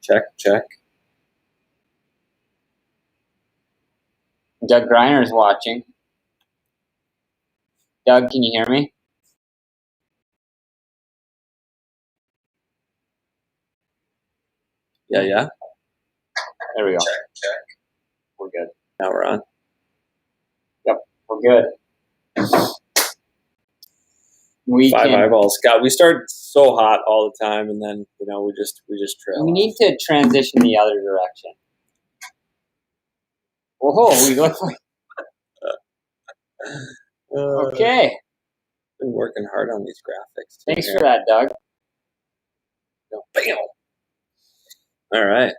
Check. Doug Griner's watching. Doug, can you hear me? Yeah. There we go. Check. We're good. Now we're on. Yep, we're good. Five eyeballs. God, we start so hot all the time, and then we just trail. We need to transition the other direction. Whoa, we look like. Okay. Been working hard on these graphics. Thanks for that, Doug. Bam. All right.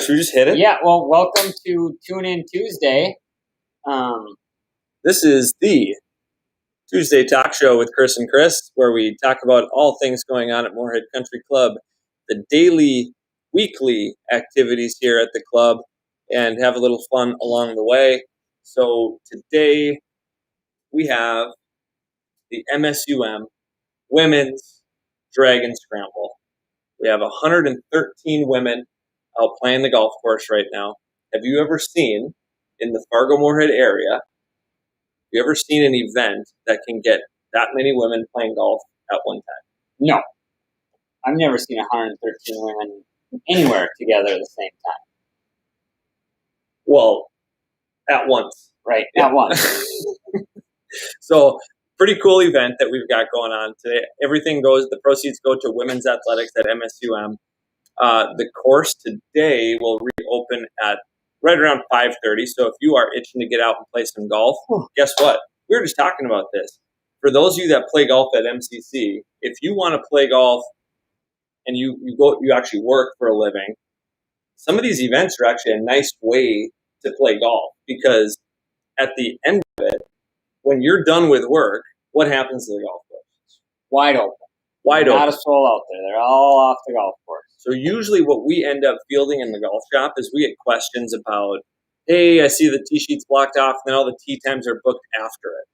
Should we just hit it? Yeah. Well, welcome to Tune In Tuesday. This is the Tuesday talk show with Chris and Chris, where we talk about all things going on at Moorhead Country Club, the daily, weekly activities here at the club, and have a little fun along the way. So today we have the MSUM Women's Dragon Scramble. We have 113 women out playing the golf course right now. Have you ever seen, in the Fargo-Moorhead area, have you ever seen an event that can get that many women playing golf at one time? No. I've never seen 113 women anywhere together at the same time. Well, at once. Right, at once. So, pretty cool event that we've got going on today. The proceeds go to women's athletics at MSUM. The course today will reopen at right around 5:30. So if you are itching to get out and play some golf, guess what? We were just talking about this. For those of you that play golf at MCC, if you want to play golf and you actually work for a living, some of these events are actually a nice way to play golf, because at the end of it, when you're done with work, what happens to the golf course? Wide open. Not a soul out there. They're all off the golf course. So usually what we end up fielding in the golf shop is we get questions about, hey, I see the tee sheet's blocked off, and then all the tee times are booked after it.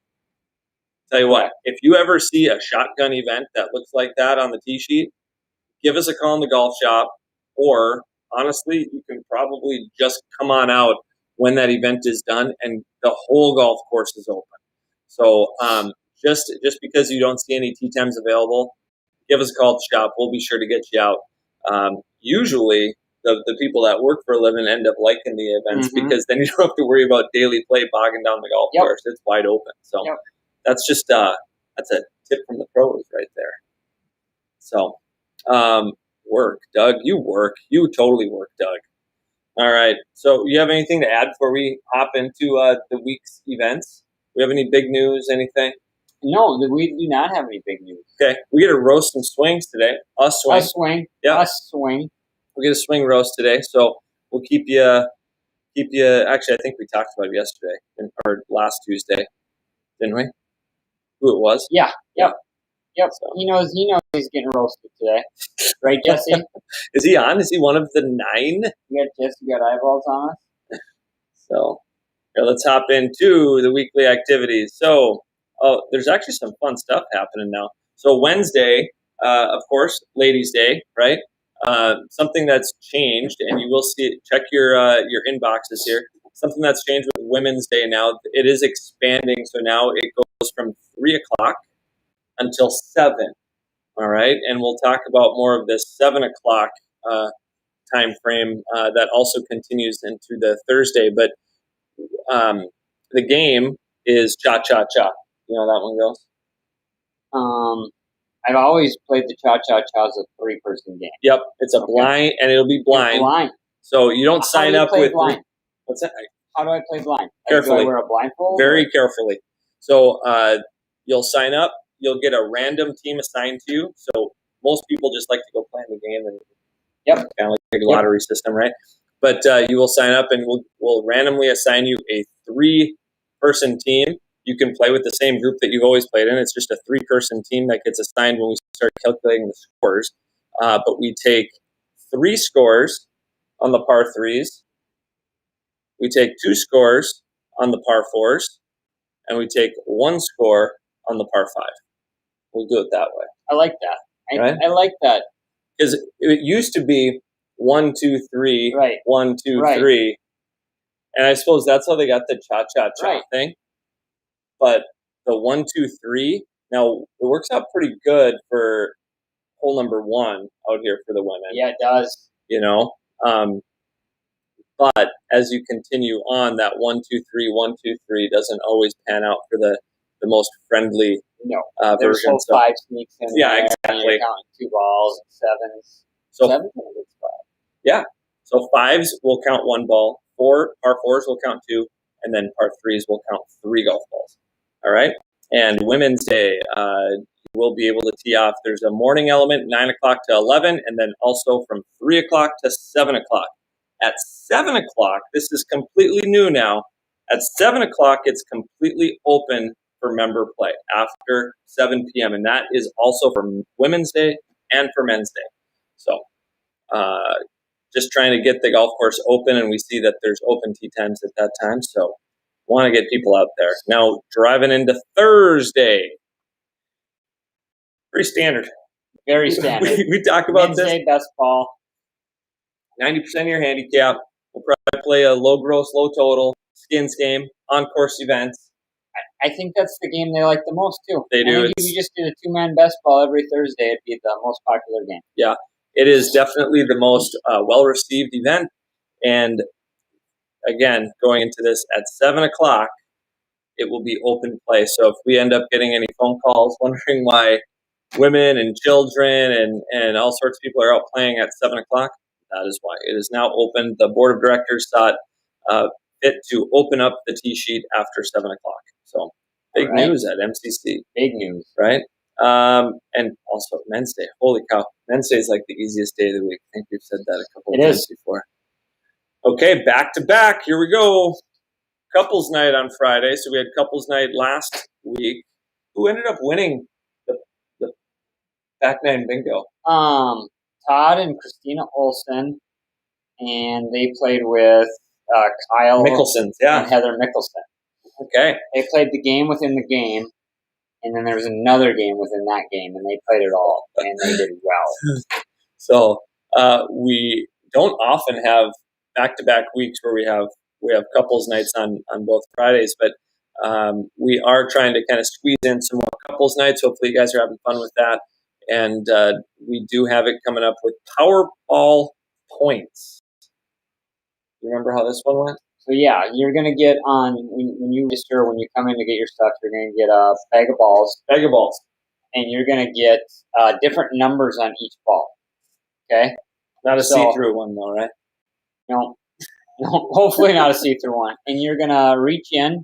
Tell you what, if you ever see a shotgun event that looks like that on the tee sheet, give us a call in the golf shop, or honestly, you can probably just come on out when that event is done and the whole golf course is open. So just because you don't see any tee times available, give us a call at the shop. We'll be sure to get you out. Usually, the people that work for a living end up liking the events, because then you don't have to worry about daily play bogging down the golf course. It's wide open. So that's just that's a tip from the pros right there. So work, Doug. You work. You totally work, Doug. All right. So you have anything to add before we hop into the week's events? We have any big news? Anything? No, we do not have any big news. Okay. We get to roast some swings today. Us swing. Yeah. Us swing. We get a swing roast today. So we'll keep you. Actually, I think we talked about it yesterday or last Tuesday, didn't we? Who it was? Yeah. Yep. So. He knows he's getting roasted today. Right, Jesse? Is he on? Is he one of the 9? Jesse got eyeballs on us. So here, let's hop into the weekly activities. So there's actually some fun stuff happening now. So Wednesday, of course, Ladies' Day, right? Something that's changed, and you will see it. Check your inboxes here. Something that's changed with Women's Day now. It is expanding, so now it goes from 3 o'clock until 7. All right, and we'll talk about more of this 7 o'clock time frame that also continues into the Thursday. But the game is cha-cha-cha. You know how that one goes? I've always played the cha-cha-cha as a 3-person game. Yep, it's a blind, and it'll be blind. Blind. So you don't sign up with blind. What's that? How do I play blind? Carefully. Do I wear a blindfold? Very carefully. So you'll sign up. You'll get a random team assigned to you. So most people just like to go play in the game, and kind of like a lottery system, right? But you will sign up, and we'll randomly assign you a 3-person team. You can play with the same group that you've always played in. It's just a 3-person team that gets assigned when we start calculating the scores. But we take 3 scores on the par 3s. We take 2 scores on the par 4s. And we take 1 score on the par 5. We'll do it that way. I like that. Right? I like that. Because it used to be 1, 2, 3, Right. 1, 2, Right. 3. And I suppose that's how they got the cha-cha-cha Right. thing. But the 1, 2, 3, now it works out pretty good for hole number 1 out here for the women. Yeah, it does. You know? But as you continue on, that 1, 2, 3, 1, 2, 3 doesn't always pan out for the most friendly No. There's version. whole So, 5 sneaks in yeah, there. And exactly. you're counting 2 balls and 7s. So 7's in a good spot. yeah. So 5s will count 1 ball, par 4s will count 2, and then par 3s will count 3 golf balls. All right. And Women's Day, we'll be able to tee off. There's a morning element, 9 o'clock to 11, and then also from 3 o'clock to 7 o'clock. At 7 o'clock, this is completely new now. At 7 o'clock, it's completely open for member play after 7 p.m. And that is also for Women's Day and for Men's Day. So just trying to get the golf course open, and we see that there's open tee times at that time. So want to get people out there. Now, driving into Thursday. Pretty standard. Very standard. we talk about Men's this. Day, best ball. 90% of your handicap. We'll probably play a low gross, low total, skins game, on-course events. I think that's the game they like the most, too. They do. If you just did a 2-man best ball every Thursday, it'd be the most popular game. Yeah. It is definitely the most well-received event. And again, going into this at 7 o'clock, it will be open play. So if we end up getting any phone calls wondering why women and children and all sorts of people are out playing at 7 o'clock, that is why. It is now open. The board of directors thought fit to open up the tee sheet after 7 o'clock. So big news at MCC. Big news. Right? And also Men's Day. Holy cow. Men's Day is like the easiest day of the week. I think we've said that a couple of times before. Okay, back to back. Here we go. Couples night on Friday. So we had couples night last week. Who ended up winning the back nine bingo? Todd and Christina Olson, and they played with Kyle Mickelson, and Heather Mickelson. Okay. They played the game within the game, and then there was another game within that game, and they played it all, and they did well. So we don't often have back-to-back weeks where we have couples nights on both Fridays, but we are trying to kind of squeeze in some more couples nights. Hopefully you guys are having fun with that. And we do have it coming up with Powerball points. You remember how this one went? So yeah, you're going to get on, when you register, when you come in to get your stuff, you're going to get a bag of balls. And you're going to get different numbers on each ball. Okay? Not a see-through one though, right? No, hopefully not a see-through one. And you're going to reach in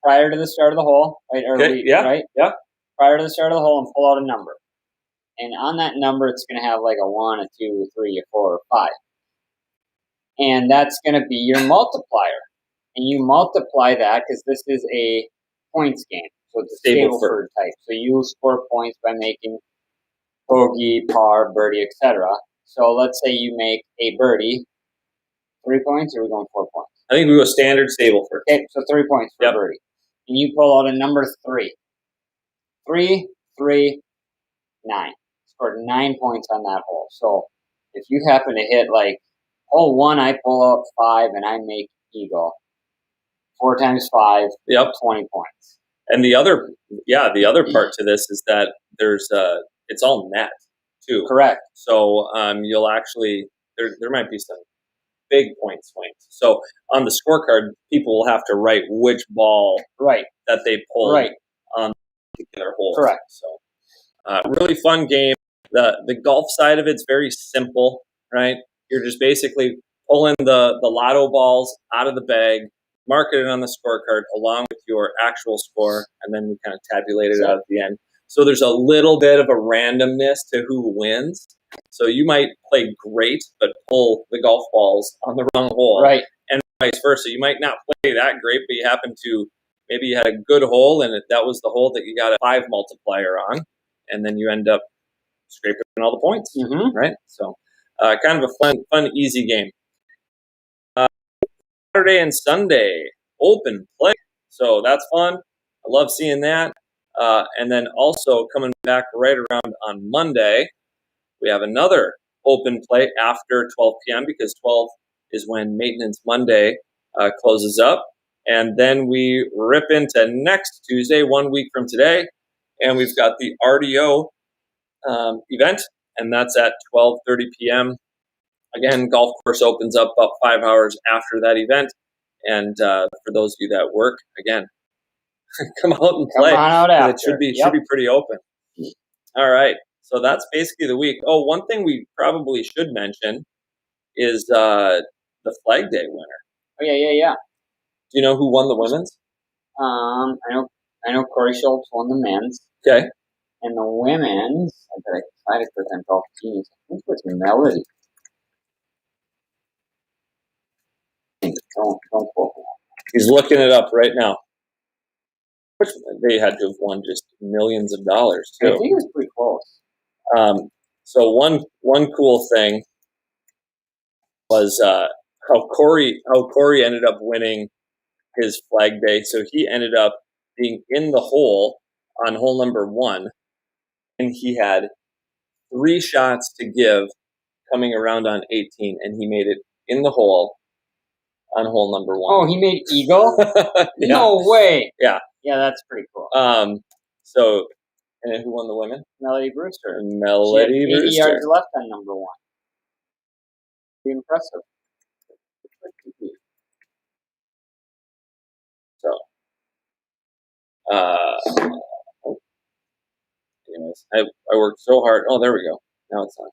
prior to the start of the hole. Right? Yeah. Prior to the start of the hole and pull out a number. And on that number, it's going to have like a 1, a 2, a 3, a 4, or 5. And that's going to be your multiplier. And you multiply that because this is a points game. So it's a Stableford type. So you score points by making bogey, par, birdie, etc. So let's say you make a birdie, 3 points, or are we going 4 points? I think we go standard Stableford. Okay, so 3 points for birdie. And you pull out a number 3. 3, 3, 9. Scored 9 points on that hole. So if you happen to hit like hole 1, I pull up 5 and I make eagle. 4 times 5, 20 points. And the other part to this is that there's it's all net too. Correct. So you'll actually there might be some big point swings. So on the scorecard, people will have to write which ball that they pulled on the particular hole. Correct. So really fun game. The golf side of it's very simple, right? You're just basically pulling the lotto balls out of the bag, marking it on the scorecard along with your actual score, and then we kind of tabulate it out at the end. So there's a little bit of a randomness to who wins. So you might play great, but pull the golf balls on the wrong hole. Right. And vice versa. You might not play that great, but you happen to, maybe you had a good hole, and that was the hole that you got a 5 multiplier on, and then you end up scraping all the points, right? So kind of a fun, easy game. Saturday and Sunday, open play. So that's fun. I love seeing that. And then also coming back right around on Monday, we have another open play after 12 p.m. because 12 is when Maintenance Monday closes up. And then we rip into next Tuesday, 1 week from today, and we've got the RDO event, and that's at 12:30 p.m. Again, golf course opens up about 5 hours after that event. And for those of you that work, again, come out and play. Come on out after. It should be pretty open. All right. So that's basically the week. Oh, one thing we probably should mention is the Flag Day winner. Oh yeah. Do you know who won the women's? I know Corey Schultz won the men's. Okay. And the women's, I bet I tried to put them golf teams. I think it was Melody. Don't quote me. He's looking it up right now. Which they had to have won just millions of dollars too. I think it was pretty close. So one cool thing was how Corey ended up winning his Flag Day. So he ended up being in the hole on hole number 1, and he had 3 shots to give coming around on 18, and he made it in the hole on hole number 1. Oh, he made eagle? Yeah. No way. Yeah. Yeah, that's pretty cool. So, and then who won the women? Melody Brewster. Melody She had 80 Brewster. yards left on number 1. Pretty impressive. So, anyways, I worked so hard. Oh, there we go. Now it's on.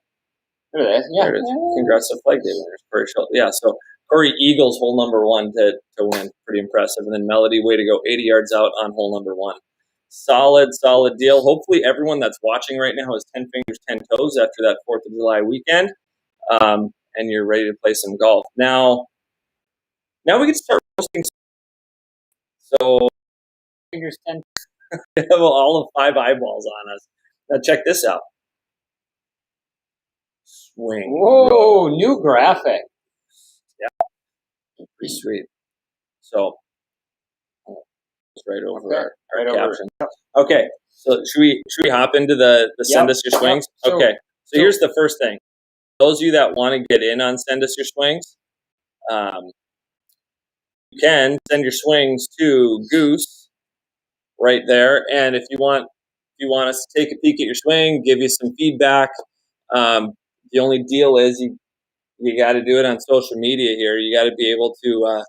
There it is. Yeah. There it is. Congrats to Flag Day winners, Corey Schultz. Yeah, so Corey Eagles hole number 1 to win. Pretty impressive. And then Melody, way to go, 80 yards out on hole number 1. Solid deal. Hopefully everyone that's watching right now has 10 fingers, 10 toes after that 4th of July weekend. And you're ready to play some golf. Now we can start roasting. So Fingers 10. we have all of 5 eyeballs on us. Now check this out. Swing. Whoa, new graphic. Yeah. Pretty sweet. So it's right over Okay. our Right over. caption. Okay. So should we hop into the send us your swings? Yep. Okay. So here's the first thing. Those of you that want to get in on send us your swings, you can send your swings to Goose right there. And if you want us to take a peek at your swing, give you some feedback, the only deal is you got to do it on social media here. You got to be able to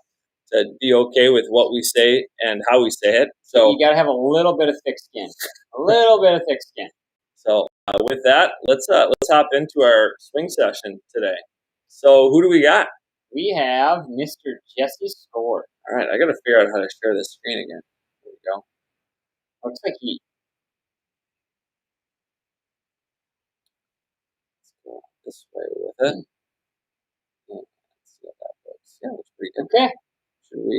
be okay with what we say and how we say it. So you got to have a little bit of thick skin. A little bit of thick skin. So with that, let's hop into our swing session today. So who do we got? We have Mr. Jesse Score. All right, I got to figure out how to share this screen again. There we go. Looks like he. Let's go this way with it. Yeah, let's see how that looks. Yeah, looks pretty good. Okay. Should we?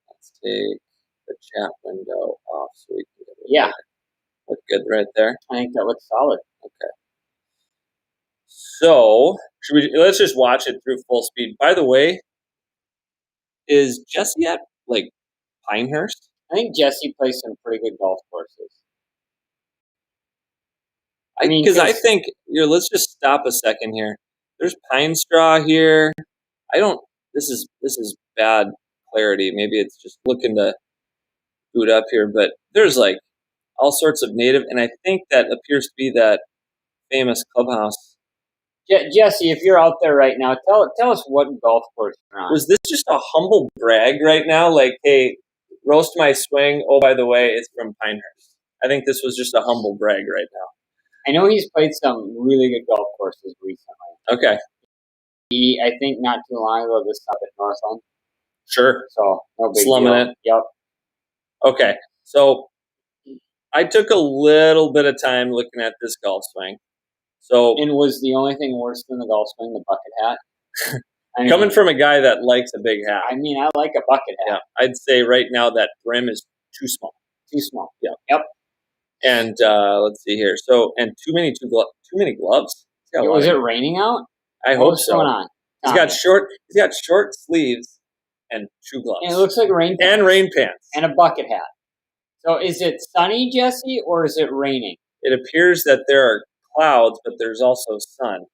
Let's take the chat window off so we can get it. Yeah. Look good right there. I think that looks solid. Okay. So let's just watch it through full speed. By the way, is Jesse at Pinehurst? I think Jesse plays some pretty good golf courses. Because I think let's just stop a second here. There's Pine Straw here. This is bad clarity. Maybe it's just looking to boot up here, but there's all sorts of native, and I think that appears to be that famous clubhouse. Jesse, if you're out there right now, tell us what golf course you're on. Was this just a humble brag right now? Like, hey, roast my swing. Oh, by the way, it's from Pinehurst. I think this was just a humble brag right now. I know he's played some really good golf courses recently. Okay. I think not too long ago, this up at Northland. Sure. So, no big Slumming deal. it. Yep. Okay. So I took a little bit of time looking at this golf swing. So, And was the only thing worse than the golf swing the bucket hat? Coming from a guy that likes a big hat. I mean, I like a bucket hat. Yeah, I'd say right now that brim is too small. Too small. Yeah. Yep. And let's see here. So, and too many gloves. Was it raining out? I hope What's so. going on? He's got short sleeves and 2 gloves. And it looks like rain pants. And rain pants. And a bucket hat. So is it sunny, Jesse, or is it raining? It appears that there are clouds, but there's also sun.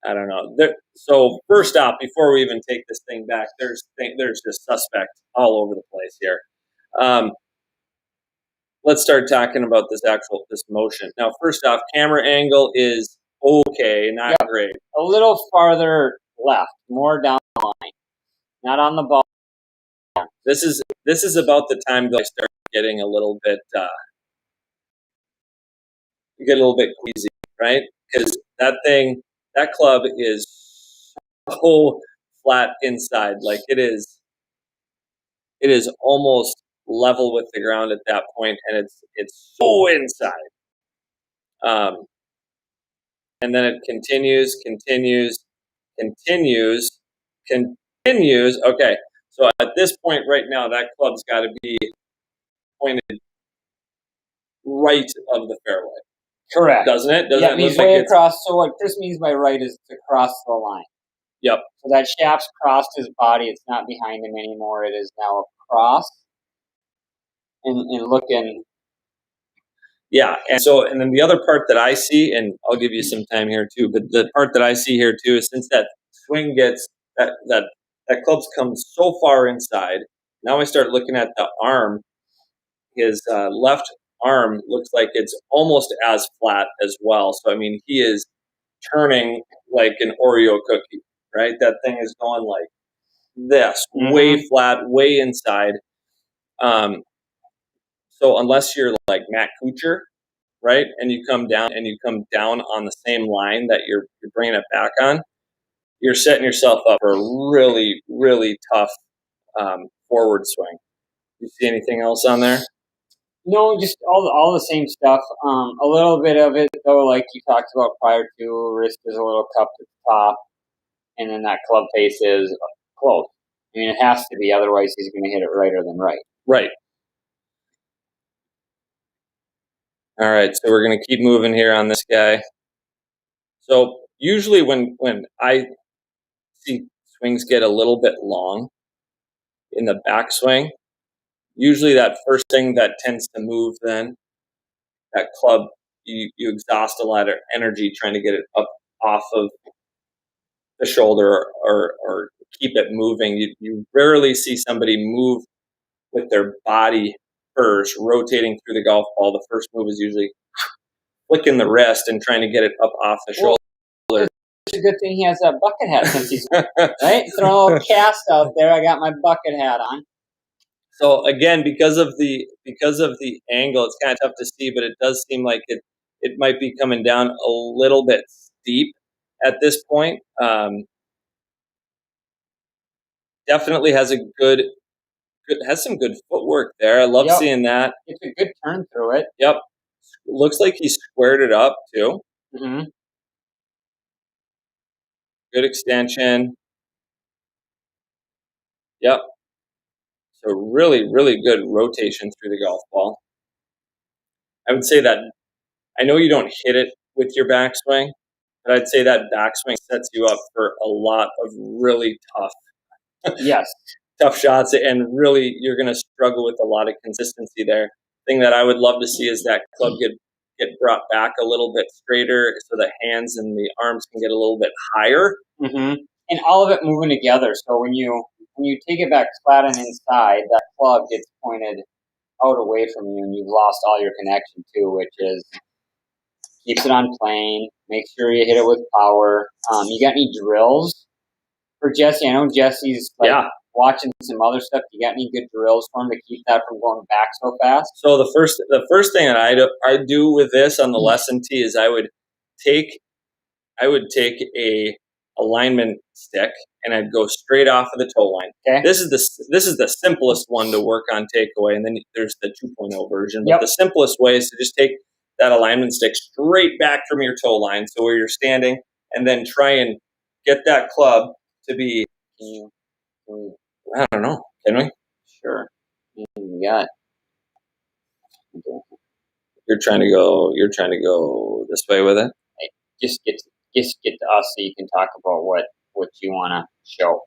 I don't know. So first off, before we even take this thing back, there's just suspects all over the place here. Let's start talking about this motion. Now, first off, camera angle is okay, not great. A little farther left, more down the line, not on the ball. This is about the time that I start getting a little bit queasy, right? Because that club is so flat inside, like it is almost level with the ground at that point, and it's so inside. And then it continues. Okay, so at this point right now, that club's got to be pointed right of the fairway. Correct. Doesn't it? Doesn't it look like across? So what Chris means by right is to cross the line. Yep. So that shaft's crossed his body. It's not behind him anymore. It is now across and looking. Yeah, and then the other part that I see, and I'll give you some time here too, but the part that I see here too is since that swing gets that club's come so far inside, now I start looking at the arm. His left arm looks like it's almost as flat as well. So I mean, he is turning like an Oreo cookie, right? That thing is going like this, way flat, way inside. So unless you're like Matt Kuchar, right, and you come down on the same line that you're bringing it back on, you're setting yourself up for a really, really tough forward swing. You see anything else on there? No, just all the same stuff. A little bit of it though, like you talked about prior to, wrist is a little cupped at the top, and then that club face is close. I mean, it has to be, otherwise he's going to hit it righter than right. Right. All right, so we're going to keep moving here on this guy. So usually when I see swings get a little bit long in the backswing, usually that first thing that tends to move then, that club, you exhaust a lot of energy trying to get it up off of the shoulder or keep it moving. You rarely see somebody move with their body first, rotating through the golf ball. The first move is usually flicking the wrist and trying to get it up off the shoulder. It's a good thing he has that bucket hat since he's right. Throw a little cast out there. I got my bucket hat on. So again, because of the angle, it's kind of tough to see, but it does seem like it might be coming down a little bit steep at this point. Definitely has some good footwork there. I love seeing that. It's a good turn through it. Yep. Looks like he squared it up too. Mm-hmm. Good extension. Yep. So really, really good rotation through the golf ball. I would say that I know you don't hit it with your backswing, but I'd say that backswing sets you up for a lot of really tough shots, and really you're going to struggle with a lot of consistency there. Thing that I would love to see is that club get brought back a little bit straighter so the hands and the arms can get a little bit higher. Mm-hmm. And all of it moving together. So when you take it back flat and inside, that club gets pointed out away from you, and you've lost all your connection too, which is keeps it on plane. Make sure you hit it with power. You got any drills for Jesse? I know Jesse's watching some other stuff. You got any good drills for him to keep that from going back so fast? So the first thing that I do with this on the lesson tee is I would take a alignment stick and I'd go straight off of the toe line. Okay. This is the simplest one to work on takeaway, and then there's the 2.0 version. But the simplest way is to just take that alignment stick straight back from your toe line, so where you're standing, and then try and get that club to be. I don't know. Can we? Sure. Yeah. You're trying to go this way with it. Just get to us so you can talk about what you want to show.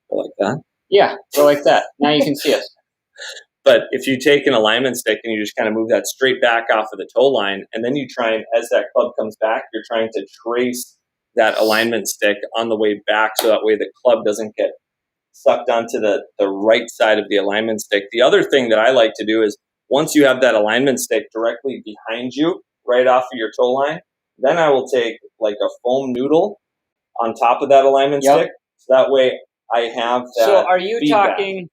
Go like that? Yeah, go like that. Now you can see us. But if you take an alignment stick and you just kind of move that straight back off of the toe line, and then you try and, as that club comes back, you're trying to trace that alignment stick on the way back so that way the club doesn't get sucked onto the right side of the alignment stick. The other thing that I like to do is once you have that alignment stick directly behind you, right off of your toe line, then I will take like a foam noodle on top of that alignment stick. So that way I have that. So are you feedback. talking?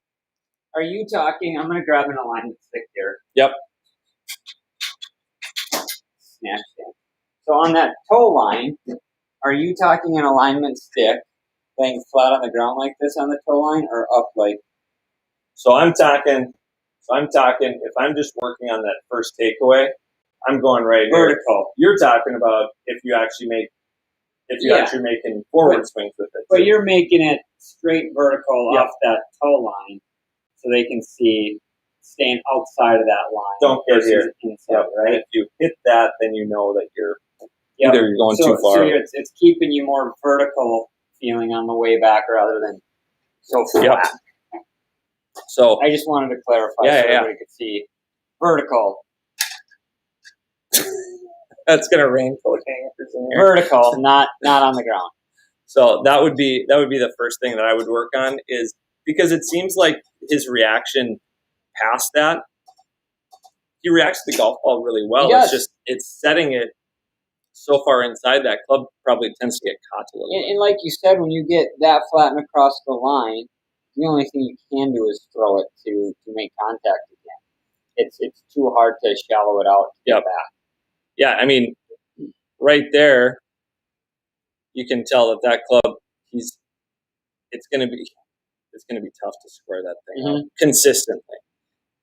Are you talking? I'm going to grab an alignment stick here. Yep. Snatch it. So on that toe line, are you talking an alignment stick laying flat on the ground like this on the toe line, or up like? So I'm talking. If I'm just working on that first takeaway, I'm going right vertical. Here. You're talking about if you actually actually making forward swings with it. But you're making it straight vertical off that toe line, so they can see staying outside of that line. Don't get here. Inside, right? If you hit that, then you know that you're either you're going too far. So it's keeping you more vertical feeling on the way back rather than so flat. Yep. So I just wanted to clarify so everybody could see vertical. That's gonna rain coat hangers in here. Vertical, not on the ground. So that would be the first thing that I would work on, is because it seems like his reaction past that, he reacts to the golf ball really well. It's just it's setting it so far inside that club probably tends to get caught a little bit. And like you said, when you get that flat and across the line, the only thing you can do is throw it to make contact again. It's too hard to shallow it out to get back. Yeah, I mean, right there, you can tell that club, it's going to be tough to square that thing out consistently.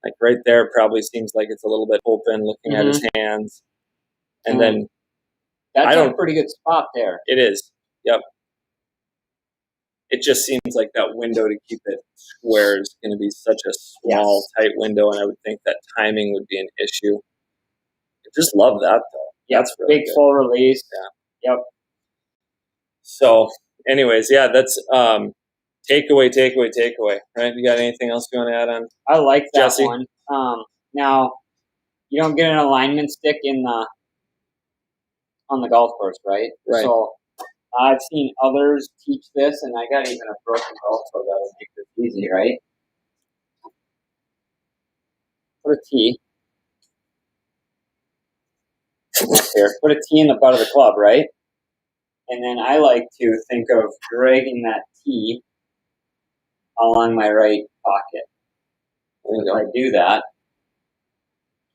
Like right there, probably seems like it's a little bit open, looking at his hands, and then that's a pretty good spot there. It is. Yep. It just seems like that window to keep it square is going to be such a small, tight window, and I would think that timing would be an issue. I just love that, though. Yeah, that's really big good. Full release. Yeah. Yep. So, anyways, that's takeaway. Right? You got anything else you want to add on? I like that Jesse? one. Now, you don't get an alignment stick on the golf course, right? Right. So I've seen others teach this, and I got even a broken golf club that would make this easy, right? Put a tee. Here. Put a tee in the butt of the club, right? And then I like to think of dragging that tee along my right pocket. And if I do that,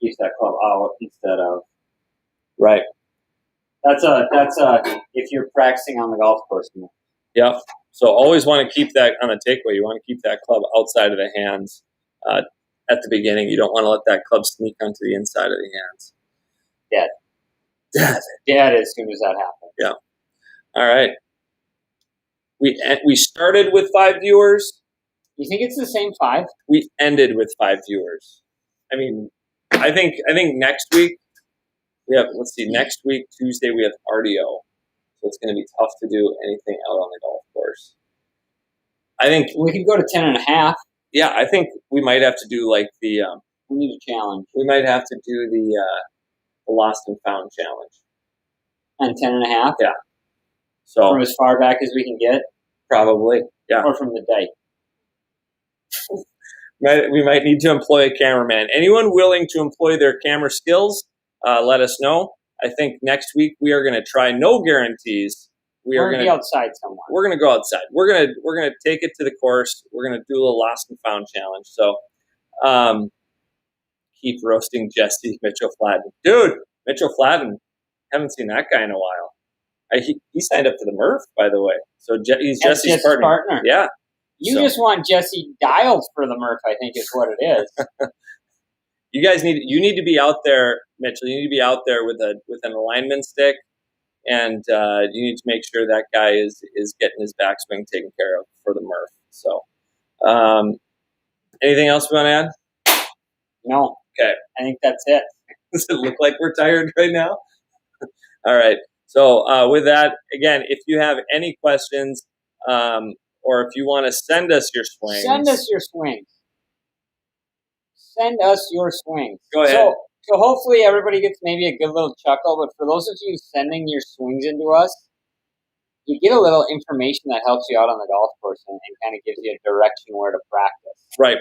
keeps that club out instead of right. That's if you're practicing on the golf course. Yeah. So always want to keep that on the takeaway. You want to keep that club outside of the hands at the beginning. You don't want to let that club sneak onto the inside of the hands. Dead as soon as that happens. Yeah. All right. We started with 5 viewers. You think it's the same 5? We ended with 5 viewers. I mean, I think next week we have. Let's see. Next week Tuesday we have RDO, so it's going to be tough to do anything out on the golf course. I think we can go to 10.5. Yeah, I think we might have to do like the. We need a challenge. We might have to do the Lost and Found challenge. And 10.5. Yeah. So from as far back as we can get. Probably. Yeah. Or from the dike. We might need to employ a cameraman. Anyone willing to employ their camera skills, let us know. I think next week we are going to try, no guarantees. We're going to be outside somewhere. We're going to go outside. We're going to take it to the course. We're going to do a little Lost and Found challenge. So keep roasting Jesse Mitchell Fladden. Dude, Mitchell Fladden. Haven't seen that guy in a while. He signed up for the Murph, by the way. So he's Jesse's partner. Yeah. You just want Jesse dialed for the Murph, I think is what it is. You guys need to be out there, Mitchell. You need to be out there with an alignment stick, and you need to make sure that guy is getting his backswing taken care of for the Murph. So, anything else we want to add? No. Okay. I think that's it. Does it look like we're tired right now? All right. So with that, again, if you have any questions, or if you want to send us your swings. Send us your swings. send us your swings. Go ahead. So hopefully everybody gets maybe a good little chuckle. But for those of you sending your swings into us, you get a little information that helps you out on the golf course and kind of gives you a direction where to practice. Right.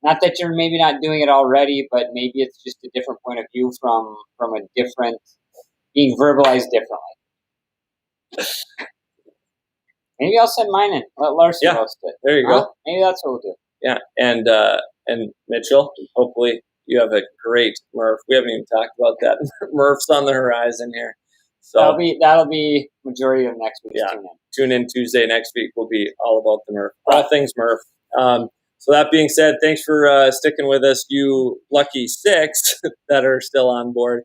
Not that you're maybe not doing it already, but maybe it's just a different point of view from a different, being verbalized differently. Maybe I'll send mine in. Let Larson roast it. There you go. Maybe that's what we'll do. Yeah, and Mitchell, hopefully you have a great Murph. We haven't even talked about that. Murph's on the horizon here. So that'll be majority of next week's tune in. Tune in Tuesday next week will be all about the Murph. All things Murph. So that being said, thanks for sticking with us, you lucky 6 that are still on board.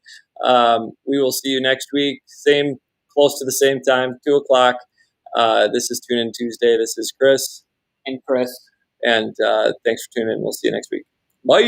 We will see you next week, close to the same time, 2:00. This is Tune In Tuesday. This is Chris. And Chris. And thanks for tuning in. We'll see you next week. Bye.